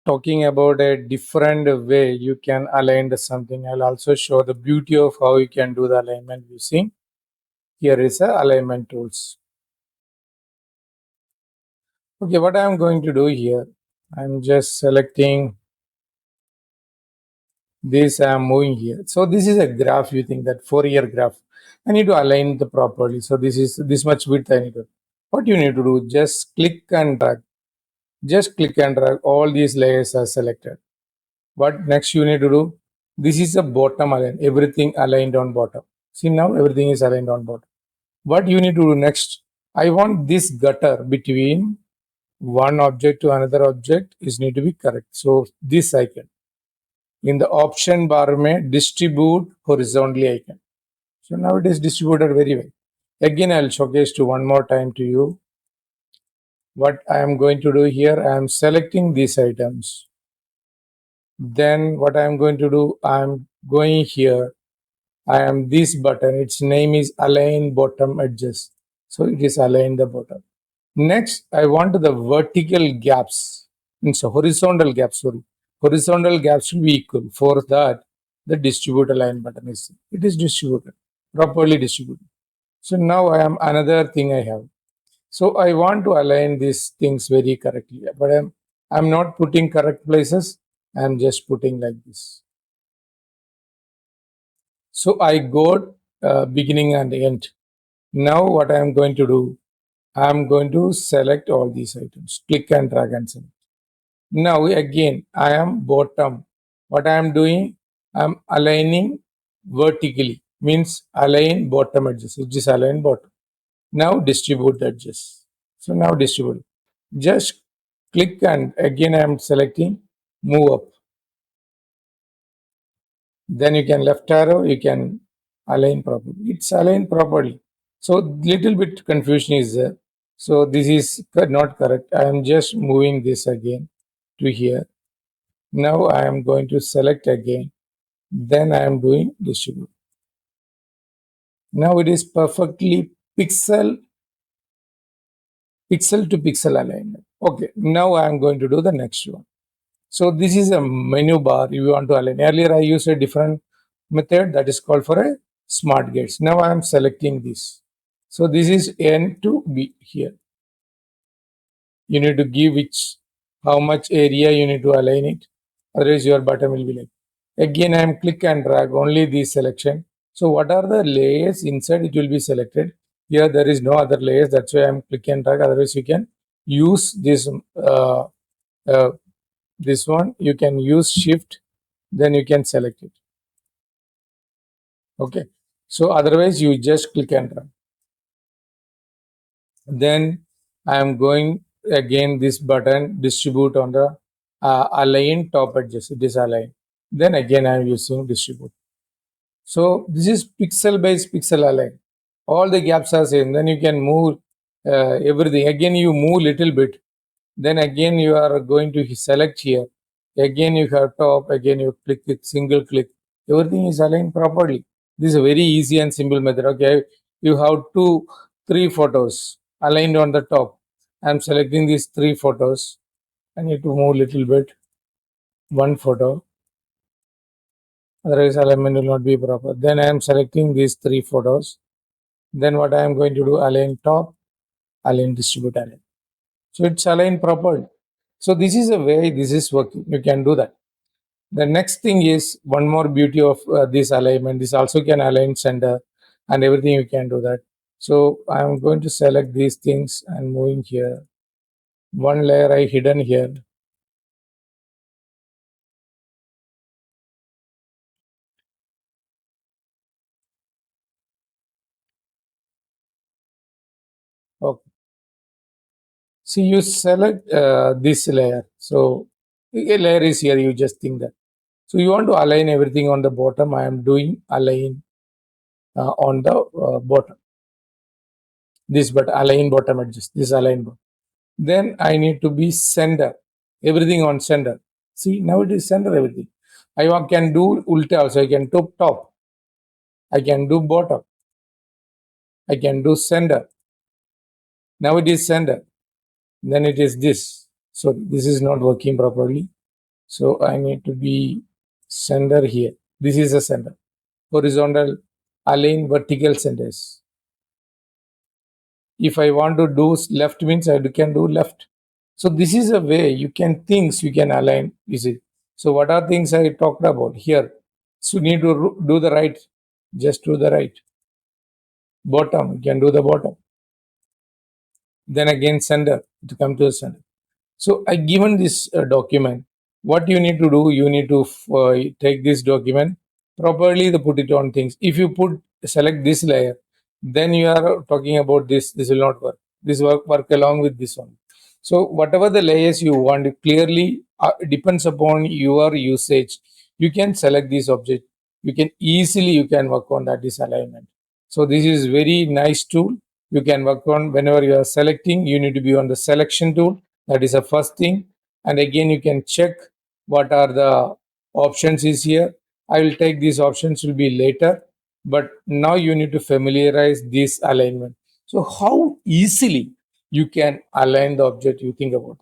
talking about a different way you can align the something. I'll also show the beauty of how you can do the alignment using. Here is a alignment tools. Okay, what I'm going to do here, I'm just selecting this, I'm moving here. So this is a graph, you think that 4-year graph. I need to align the properly. So this is this much width I need to. What you need to do, just click and drag. Just click and drag. All these layers are selected. What next you need to do? This is a bottom align. Everything aligned on bottom. See now everything is aligned on bottom. What you need to do next? I want this gutter between one object to another object is need to be correct. So this icon in the option bar may distribute horizontally icon. So now it is distributed very well. Again, I'll showcase to one more time to you. What I am going to do here, I am selecting these items. Then what I am going to do, I am going here. I am this button. Its name is align bottom edges. So it is align the bottom. Next, I want the vertical gaps. So horizontal gaps, sorry. Horizontal gaps should be equal. For that, the distribute align button is it is distributed, properly distributed. So now I am another thing I have. So I want to align these things very correctly, but I'm not putting correct places. I'm just putting like this. So I go beginning and end. Now what I am going to do, I am going to select all these items. Click and drag and select. Now again, I am bottom. What I am doing, I am aligning vertically. Means align bottom edges. It is align bottom. Now distribute the edges. So now distribute. Just click and again I am selecting move up. Then you can left arrow, you can align properly. It's aligned properly. So little bit confusion is there. So this is not correct. I am just moving this again to here. Now I am going to select again. Then I am doing distribute. Now it is perfectly pixel to pixel alignment. Okay, now I am going to do the next one. So this is a menu bar if you want to align. Earlier I used a different method that is called for a smart gates. Now I am selecting this. So this is N to B here. You need to give which how much area you need to align it. Otherwise your button will be like. Again I am click and drag only this selection. So what are the layers inside it will be selected. Here there is no other layers. That's why I am click and drag. Otherwise you can use uh, this one. You can use shift. Then you can select it. Okay. So otherwise you just click and drag. Then I am going again this button distribute on the align top edges. It is align. Then again I am using distribute. So this is pixel based pixel align. All the gaps are same. Then you can move everything. Again you move little bit. Then again you are going to select here. Again you have top. Again you click it single click. Everything is aligned properly. This is a very easy and simple method. Okay, you have three photos aligned on the top. I'm selecting these three photos. I need to move little bit. One photo. Otherwise alignment will not be proper. Then I am selecting these three photos. Then what I am going to do, align top, align distribute align. So it's aligned properly. So this is a way this is working. You can do that. The next thing is one more beauty of this alignment. This also can align center and everything you can do that. So I'm going to select these things and moving here. One layer I hidden here. Okay. See, you select this layer. So a layer is here. You just think that. So you want to align everything on the bottom. I am doing align on the bottom. This but align bottom edges. This align bottom. Then I need to be center. Everything on center. See now it is center everything. Can do ulta also. I can do top. I can do bottom. I can do center. Now it is center. Then it is this. So this is not working properly. So I need to be center here. This is a center. Horizontal, align vertical centers. If I want to do left means I can do left. So this is a way you can things you can align. You see. So what are things I talked about here? So you need to do the right. Just do the right. Bottom, you can do the bottom. Then again center to come to the center. So I given this document. What you need to do, you need to take this document properly to put it on things. If you put select this layer, then you are talking about this. This will not work. This work along with this one. So whatever the layers you want, it clearly depends upon your usage. You can select this object. You can work on that this alignment. So this is very nice tool. You can work on whenever you are selecting. You need to be on the selection tool. That is the first thing. And again, you can check what are the options is here. I will take these options will be later, but now you need to familiarize this alignment. So how easily you can align the object, you think about